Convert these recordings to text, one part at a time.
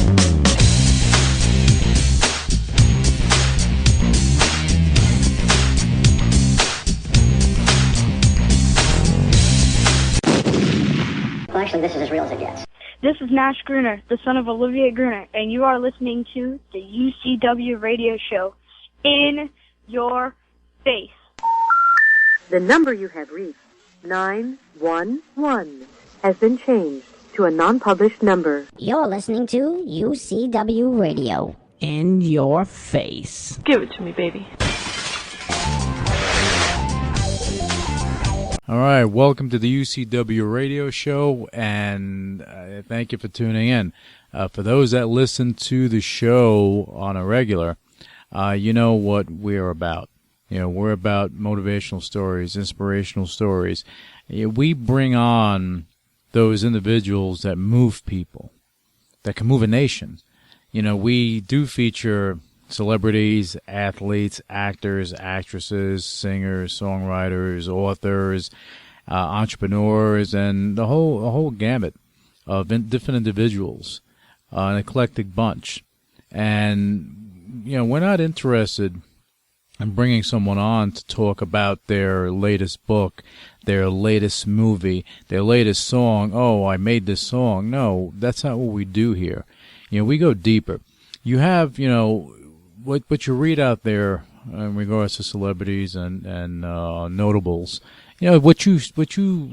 Well, actually, this is as real as it gets. This is Nash Gruner, the son of Olivia Gruner, and you are listening to the UCW Radio Show. In your face. The number you have reached, 911, has been changed to a non-published number. You're listening to UCW Radio. In your face. Give it to me, baby. All right, welcome to the UCW Radio Show, and thank you for tuning in. For those that listen to the show on a regular, you know what we're about. You know, we're about motivational stories, inspirational stories. We bring on those individuals that move people, that can move a nation. You know, we do feature celebrities, athletes, actors, actresses, singers, songwriters, authors, entrepreneurs, and the whole gamut of different individuals, an eclectic bunch. And, you know, we're not interested in bringing someone on to talk about their latest book, their latest movie, their latest song. Oh, I made this song. No, that's not what we do here. You know, we go deeper. You have, you know, what you read out there in regards to celebrities and notables, you know, what you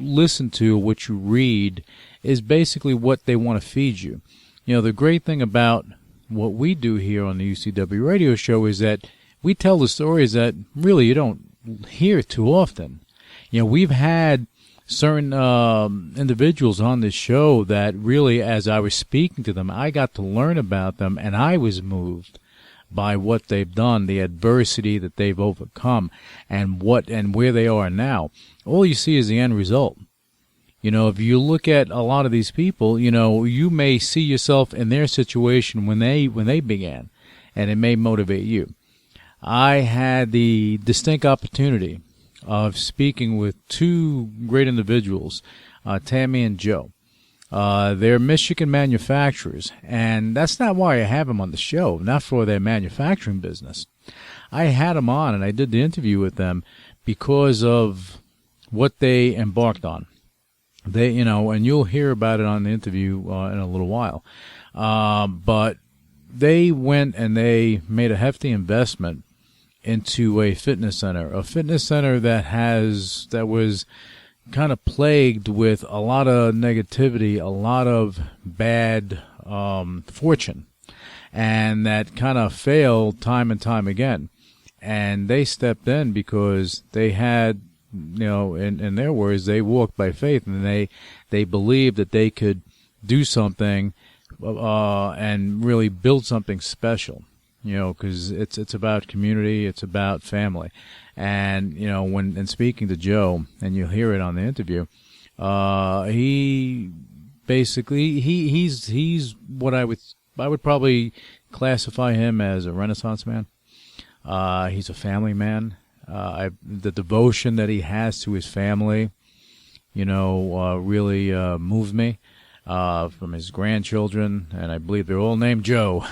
listen to, what you read, is basically what they want to feed you. You know, the great thing about what we do here on the UCW Radio Show is that we tell the stories that really you don't hear too often. You know, we've had certain individuals on this show that really, as I was speaking to them, I got to learn about them, and I was moved by what they've done, the adversity that they've overcome, and where they are now. All you see is the end result. You know, if you look at a lot of these people, you know, you may see yourself in their situation when they began, and it may motivate you. I had the distinct opportunity of speaking with two great individuals, Tammy and Joe. They're Michigan manufacturers, and that's not why I have them on the show, not for their manufacturing business. I had them on, and I did the interview with them because of what they embarked on. They, you know, and you'll hear about it on the interview in a little while. But they went and they made a hefty investment into a fitness center that was kind of plagued with a lot of negativity, a lot of bad fortune, and that kind of failed time and time again. And they stepped in because they had, you know, in their words, they walked by faith, and they believed that they could do something and really build something special. You know, because it's about community, it's about family. And, you know, when speaking to Joe, and you'll hear it on the interview, he basically, he's what I would probably classify him as a Renaissance man. He's a family man. The devotion that he has to his family, you know, really moved me. From his grandchildren, and I believe they're all named Joe,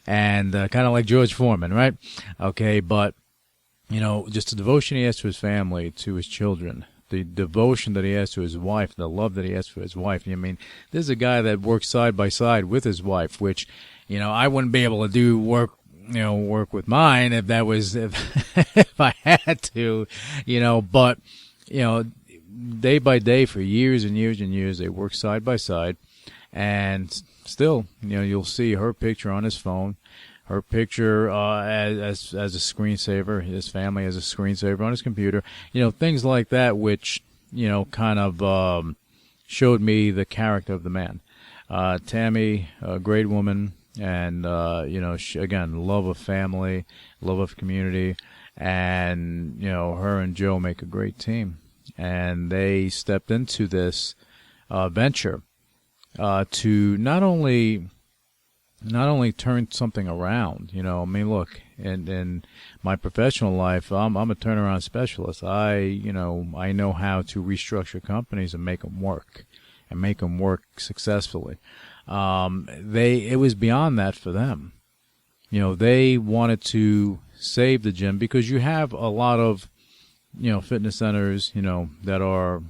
and kind of like George Foreman, right? Okay, but, you know, just the devotion he has to his family, to his children, the devotion that he has to his wife, the love that he has for his wife. I mean, this is a guy that works side by side with his wife, which, you know, I wouldn't be able to do work with mine if if I had to, you know, but, you know, day by day for years and years and years, they work side by side, and still, you know, you'll see her picture on his phone, her picture as a screensaver, his family as a screensaver on his computer, you know, things like that, which, you know, kind of showed me the character of the man. Tammy, a great woman, and you know, again, love of family, love of community, and, you know, her and Joe make a great team. And they stepped into this venture to not only turn something around. You know, I mean, look, in my professional life, I'm a turnaround specialist. I know how to restructure companies and make them work successfully. It was beyond that for them. You know, they wanted to save the gym because you have a lot of, you know, fitness centers, you know, that are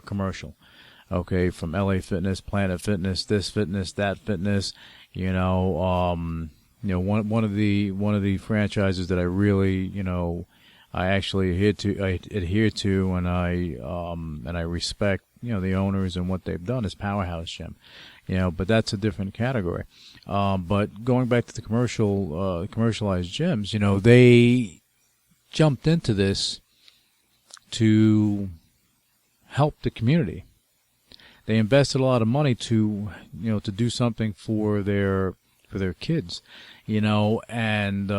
commercial. Okay, from LA Fitness, Planet Fitness, this fitness, that fitness. You know, one of the franchises that I really, you know, I actually adhere to, and I respect, you know, the owners and what they've done is Powerhouse Gym. You know, but that's a different category. But going back to the commercialized gyms, you know, they jumped into this to help the community. They invested a lot of money to, you know, to do something for their kids, you know, and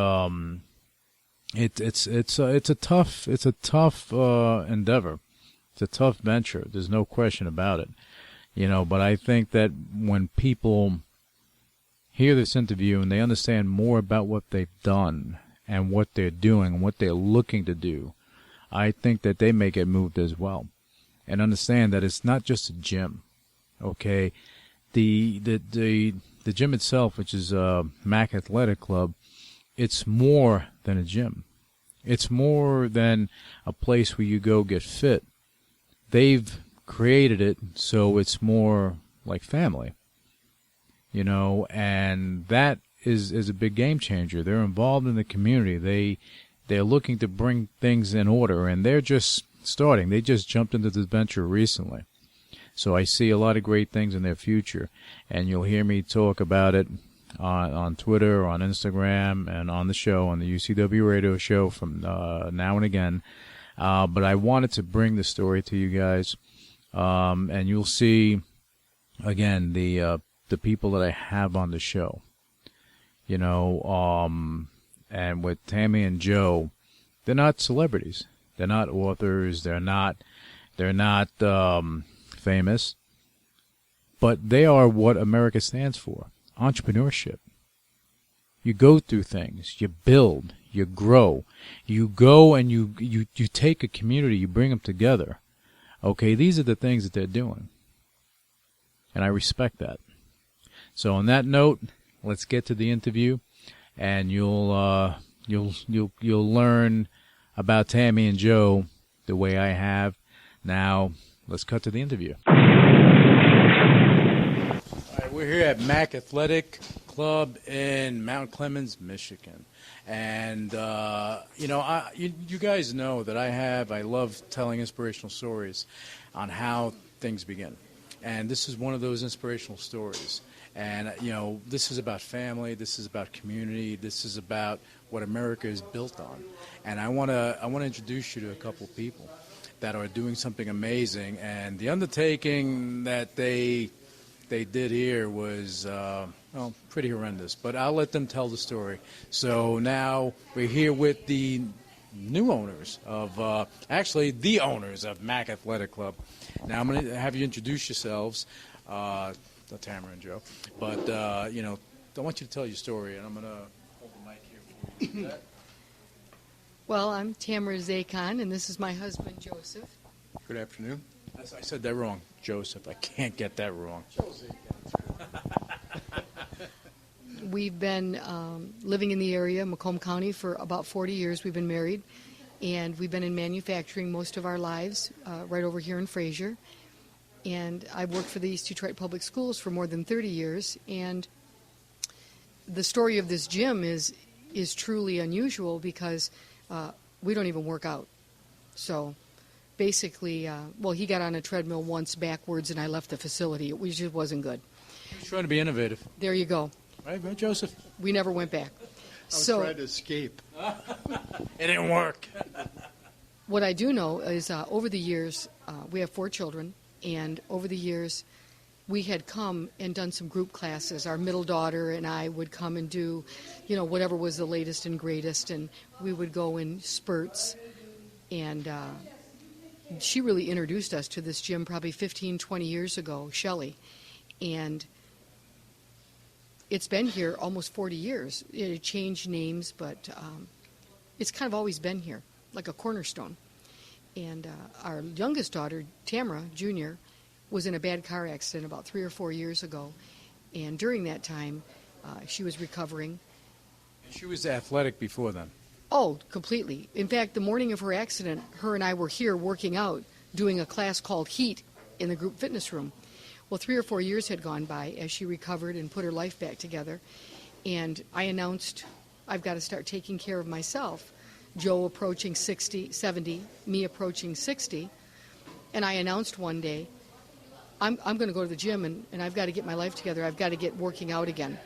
it's a tough endeavor. It's a tough venture. There's no question about it. You know, but I think that when people hear this interview and they understand more about what they've done and what they're doing and what they're looking to do, I think that they may get moved as well. And understand that it's not just a gym, okay? The gym itself, which is Mac Athletic Club, it's more than a gym. It's more than a place where you go get fit. They've created it so it's more like family, you know, and that is a big game changer. They're involved in the community. They're looking to bring things in order, and they're just starting. They just jumped into this venture recently. So I see a lot of great things in their future, and you'll hear me talk about it on Twitter, on Instagram, and on the show, on the UCW Radio Show from now and again. But I wanted to bring the story to you guys. And you'll see, again, the people that I have on the show, you know, and with Tammy and Joe, they're not celebrities. They're not authors. They're not famous, but they are what America stands for: entrepreneurship. You go through things, you build, you grow, you go and you take a community, you bring them together. Okay, these are the things that they're doing, and I respect that. So on that note, let's get to the interview, and you'll learn about Tammy and Joe the way I have. Now, let's cut to the interview. All right, we're here at Mac Athletic Club in Mount Clemens, Michigan. And, you know, you guys know that I love telling inspirational stories on how things begin. And this is one of those inspirational stories. And, you know, this is about family. This is about community. This is about what America is built on. And I want to introduce you to a couple people that are doing something amazing. And the undertaking that they did here was, well, pretty horrendous. But I'll let them tell the story. So now we're here with the new owners of, actually the owners of Mac Athletic Club. Now I'm going to have you introduce yourselves, Tamara and Joe. But, you know, I want you to tell your story, and I'm going to hold the mic here for you. Well, I'm Tamara Zakon, and this is my husband, Joseph. Good afternoon. I said that wrong. Joseph. I can't get that wrong. We've been living in the area, Macomb County, for about 40 years. We've been married, and we've been in manufacturing most of our lives, right over here in Fraser. And I've worked for the East Detroit Public Schools for more than 30 years. And the story of this gym is truly unusual because we don't even work out. So basically, well, he got on a treadmill once backwards, and I left the facility. It just wasn't good. He's trying to be innovative. There you go. Right, Joseph? We never went back. I was trying to escape. It didn't work. What I do know is over the years, we have 4 children, and over the years, we had come and done some group classes. Our middle daughter and I would come and do, you know, whatever was the latest and greatest, and we would go in spurts. And she really introduced us to this gym probably 15, 20 years ago, Shelley. And it's been here almost 40 years. It had changed names, but it's kind of always been here, like a cornerstone. And our youngest daughter, Tamara Jr., was in a bad car accident about 3 or 4 years ago. And during that time, she was recovering. She was athletic before then. Oh, completely. In fact, the morning of her accident, her and I were here working out, doing a class called Heat in the group fitness room. Well, 3 or 4 years had gone by as she recovered and put her life back together. And I announced, I've got to start taking care of myself. Joe approaching 60, 70, me approaching 60. And I announced one day, I'm going to go to the gym and I've got to get my life together. I've got to get working out again.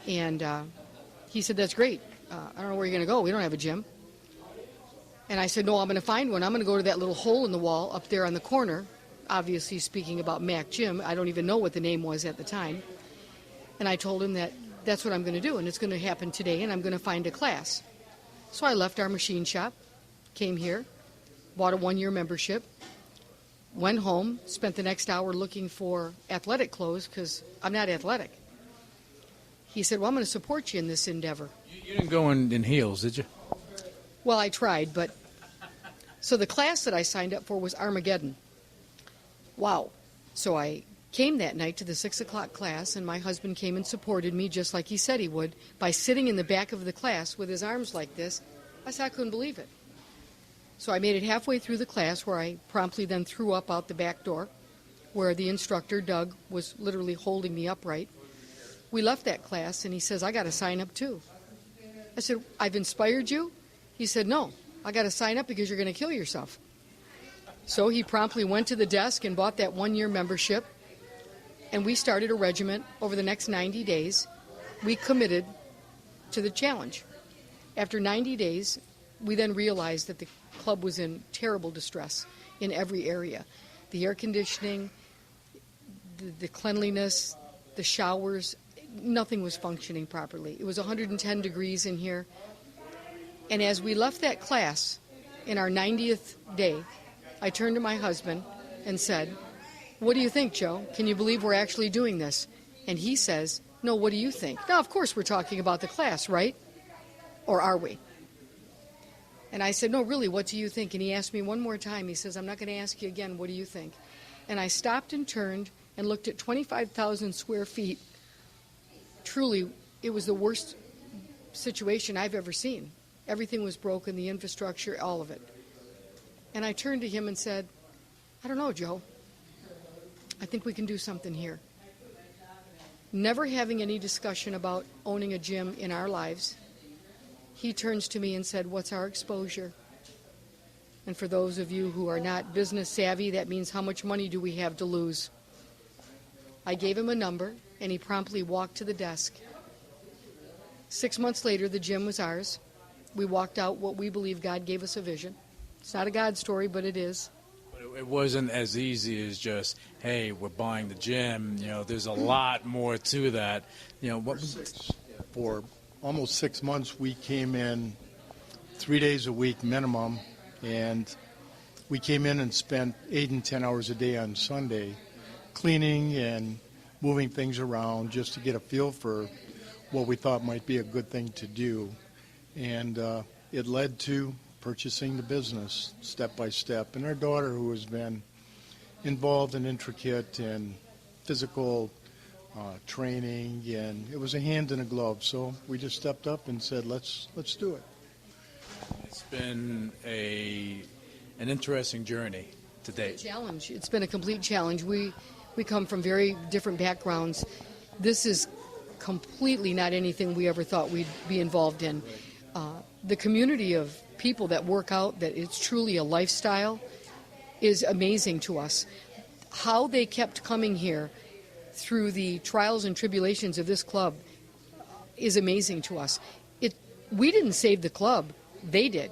And he said, that's great. I don't know where you're going to go. We don't have a gym. And I said, no, I'm going to find one. I'm going to go to that little hole in the wall up there on the corner. Obviously speaking about Mac Gym. I don't even know what the name was at the time. And I told him that that's what I'm going to do. And it's going to happen today. And I'm going to find a class. So I left our machine shop, came here, bought a 1-year membership, went home, spent the next hour looking for athletic clothes because I'm not athletic. He said, well, I'm going to support you in this endeavor. You didn't go in heels, did you? Well, I tried, but... So the class that I signed up for was Armageddon. Wow. So I came that night to the 6 o'clock class, and my husband came and supported me just like he said he would by sitting in the back of the class with his arms like this. I said I couldn't believe it. So I made it halfway through the class where I promptly then threw up out the back door where the instructor, Doug, was literally holding me upright. We left that class, and he says, I got to sign up too. I said, I've inspired you? He said, no, I got to sign up because you're going to kill yourself. So he promptly went to the desk and bought that 1-year membership, and we started a regiment over the next 90 days. We committed to the challenge. After 90 days, we then realized that the club was in terrible distress in every area. The air conditioning, the cleanliness, the showers, nothing was functioning properly. It was 110 degrees in here. And as we left that class in our 90th day, I turned to my husband and said, what do you think, Joe? Can you believe we're actually doing this? And he says, no, what do you think? Now, of course, we're talking about the class, right? Or are we? And I said, no, really, what do you think? And he asked me one more time. He says, I'm not going to ask you again, what do you think? And I stopped and turned and looked at 25,000 square feet. Truly, it was the worst situation I've ever seen. Everything was broken, the infrastructure, all of it. And I turned to him and said, I don't know, Joe. I think we can do something here. Never having any discussion about owning a gym in our lives, he turns to me and said, what's our exposure? And for those of you who are not business savvy, that means how much money do we have to lose? I gave him a number, and he promptly walked to the desk. 6 months later, the gym was ours. We walked out what we believe God gave us a vision. It's not a God story, but it is. But it wasn't as easy as just, hey, we're buying the gym. You know, there's a lot more to that. You know, For almost 6 months, we came in 3 days a week minimum, and we came in and spent 8 and 10 hours a day on Sunday cleaning and moving things around just to get a feel for what we thought might be a good thing to do. And it led to purchasing the business step by step. And our daughter, who has been involved and intricate in physical training, and it was a hand in a glove. So we just stepped up and said, let's do it. It's been an interesting journey to date. Challenge. It's been a complete challenge. We come from very different backgrounds. This is completely not anything we ever thought we'd be involved in. The community of people that work out, that it's truly a lifestyle, is amazing to us. How they kept coming here through the trials and tribulations of this club is amazing to us. We didn't save the club, they did.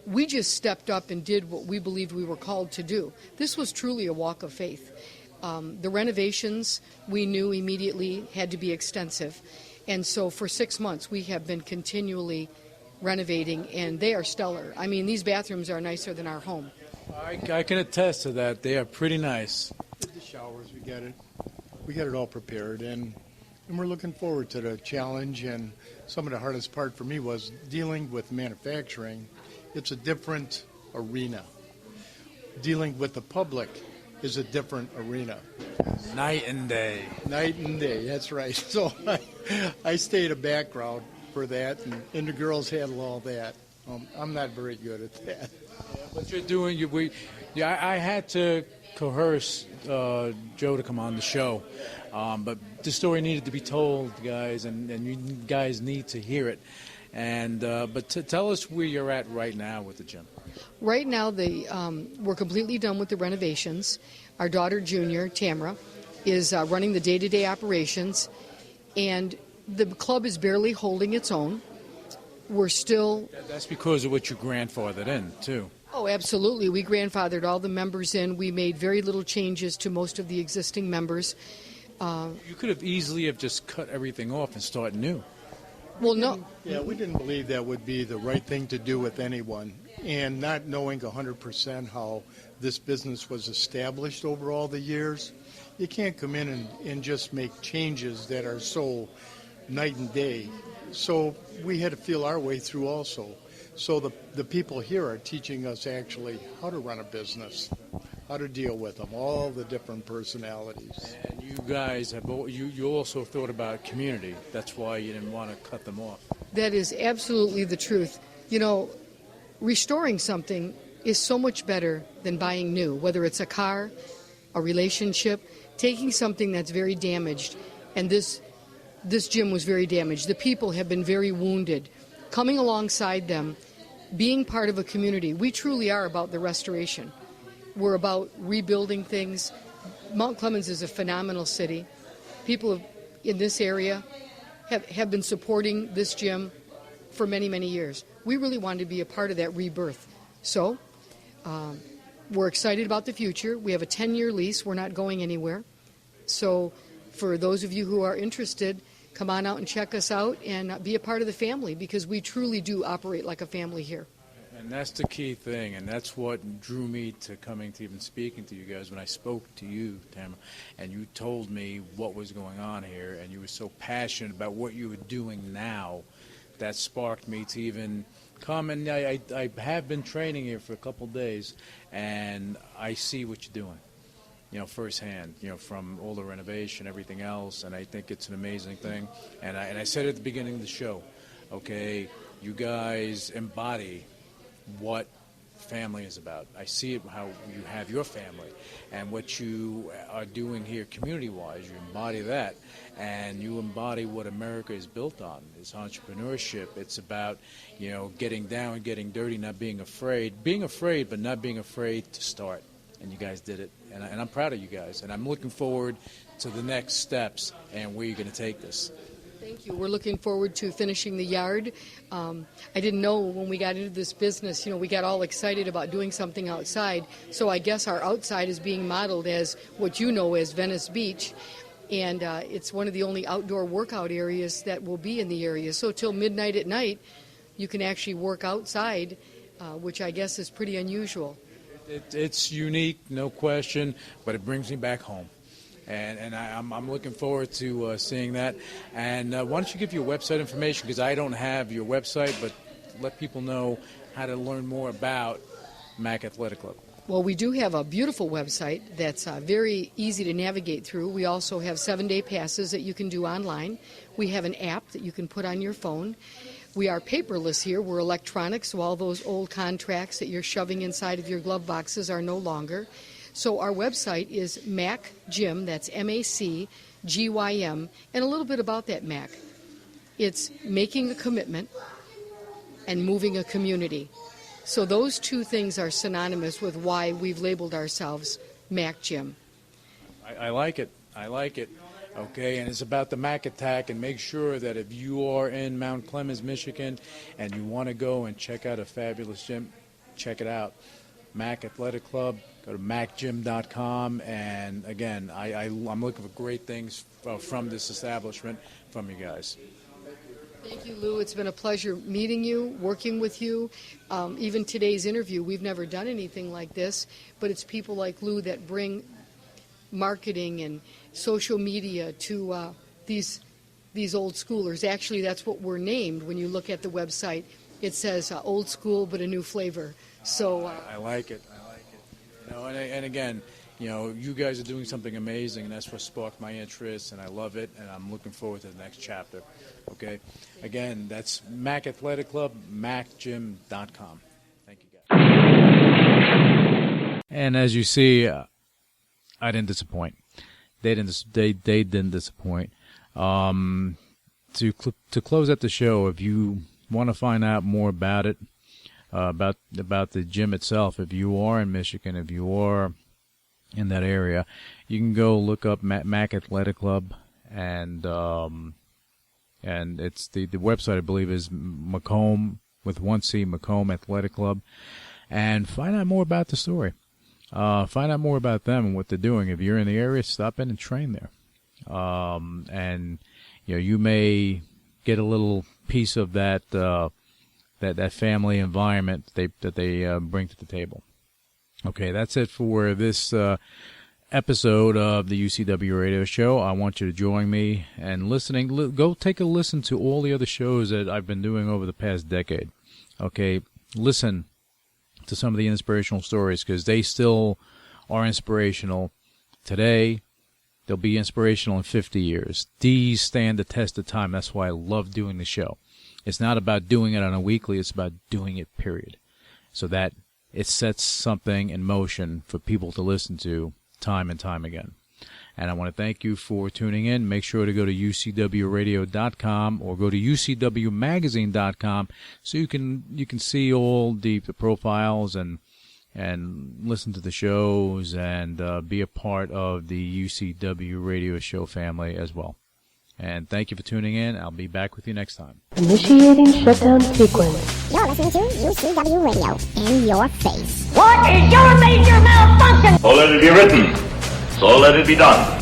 We just stepped up and did what we believed we were called to do. This was truly a walk of faith. The renovations, we knew immediately had to be extensive. And so for 6 months, we have been continually renovating, and they are stellar. I mean, these bathrooms are nicer than our home. I can attest to that. They are pretty nice. The showers, we got it all prepared, and we're looking forward to the challenge. And some of the hardest part for me was dealing with manufacturing. It's a different arena. Dealing with the public is a different arena. Night and day. Night and day, that's right. So I stayed a background for that, and the girls handle all that. I'm not very good at that. But you're doing, I had to coerce Joe to come on the show, but the story needed to be told, guys, and you guys need to hear it. And but tell us where you're at right now with the gym. Right now, we're completely done with the renovations. Our daughter, Junior, Tamara, is running the day-to-day operations, and the club is barely holding its own. We're still... That's because of what you grandfathered in, too. Oh, absolutely. We grandfathered all the members in. We made very little changes to most of the existing members. You could have easily have just cut everything off and started new. Well, no. Yeah, we didn't believe that would be the right thing to do with anyone. And not knowing 100% how this business was established over all the years, you can't come in and just make changes that are so night and day. So we had to feel our way through also. So the people here are teaching us actually how to run a business, how to deal with them, all the different personalities. And you guys have you also thought about community. That's why you didn't want to cut them off. That is absolutely the truth. You know, restoring something is so much better than buying new, whether it's a car, a relationship, taking something that's very damaged. And this gym was very damaged. The people have been very wounded. Coming alongside them, being part of a community, we truly are about the restoration. We're about rebuilding things. Mount Clemens is a phenomenal city. People in this area have been supporting this gym for many, many years. We really wanted to be a part of that rebirth. So we're excited about the future. We have a 10-year lease. We're not going anywhere. So for those of you who are interested, come on out and check us out and be a part of the family, because we truly do operate like a family here. And that's the key thing, and that's what drew me to coming to even speaking to you guys when I spoke to you, Tamara, and you told me what was going on here, and you were so passionate about what you were doing now. That sparked me to even come, and I have been training here for a couple of days, and I see what you're doing. You know, firsthand, you know, from all the renovation, everything else, and I think it's an amazing thing. And I said at the beginning of the show, okay, you guys embody what family is about. I see it how you have your family, and what you are doing here community-wise, you embody that, and you embody what America is built on. It's entrepreneurship. It's about, you know, getting down, getting dirty, not being afraid, but not being afraid to start. And you guys did it, and I'm proud of you guys, and I'm looking forward to the next steps and where you're going to take this. Thank you. We're looking forward to finishing the yard. I didn't know when we got into this business, you know, we got all excited about doing something outside, so I guess our outside is being modeled as what you know as Venice Beach, and it's one of the only outdoor workout areas that will be in the area. So till midnight at night, you can actually work outside, which I guess is pretty unusual. It's unique, no question, but it brings me back home. And I'm looking forward to seeing that. And why don't you give your website information, because I don't have your website, but let people know how to learn more about Mac Athletic Club. Well, we do have a beautiful website that's very easy to navigate through. We also have 7-day passes that you can do online. We have an app that you can put on your phone. We are paperless here. We're electronic, so all those old contracts that you're shoving inside of your glove boxes are no longer. So our website is MacGym, that's MacGym, and a little bit about that Mac. It's making a commitment and moving a community. So those two things are synonymous with why we've labeled ourselves MacGym. I like it. I like it. Okay, and it's about the Mac Attack, and make sure that if you are in Mount Clemens, Michigan, and you want to go and check out a fabulous gym, check it out. Mac Athletic Club, go to macgym.com, and again, I'm looking for great things from this establishment, from you guys. Thank you, Lou. It's been a pleasure meeting you, working with you. Even today's interview, we've never done anything like this, but it's people like Lou that bring marketing and social media to these old schoolers. Actually, that's what we're named. When you look at the website, it says old school but a new flavor. So I like it. I like it. You know, and again, you guys are doing something amazing, and that's what sparked my interest, and I love it, and I'm looking forward to the next chapter. Okay? Again, that's Mac Athletic Club, macgym.com. Thank you, guys. And as you see, I didn't disappoint. They didn't disappoint. To close out the show, if you want to find out more about it, about the gym itself, if you are in Michigan, if you are in that area, you can go look up Mac Athletic Club, and it's the website, I believe, is Macomb with 1C, Macomb Athletic Club, and find out more about the story. Find out more about them and what they're doing. If you're in the area, stop in and train there. And you may get a little piece of that that family environment that they bring to the table. Okay, that's it for this episode of the UCW Radio Show. I want you to join me and listening. Go take a listen to all the other shows that I've been doing over the past decade. Okay, listen to some of the inspirational stories, because they still are inspirational today. They'll be inspirational in 50 years. These stand the test of time. That's why I love doing the show. It's not about doing it on a weekly. It's about doing it, period, so that it sets something in motion for people to listen to time and time again. And I want to thank you for tuning in. Make sure to go to ucwradio.com or go to ucwmagazine.com so you can see all the profiles and listen to the shows and be a part of the UCW Radio Show family as well. And thank you for tuning in. I'll be back with you next time. Initiating shutdown sequence. You're listening to UCW Radio in your face. What is your major malfunction? So let it be written. So let it be done.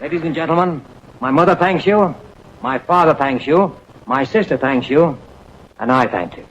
Ladies and gentlemen, my mother thanks you, my father thanks you, my sister thanks you, and I thank you.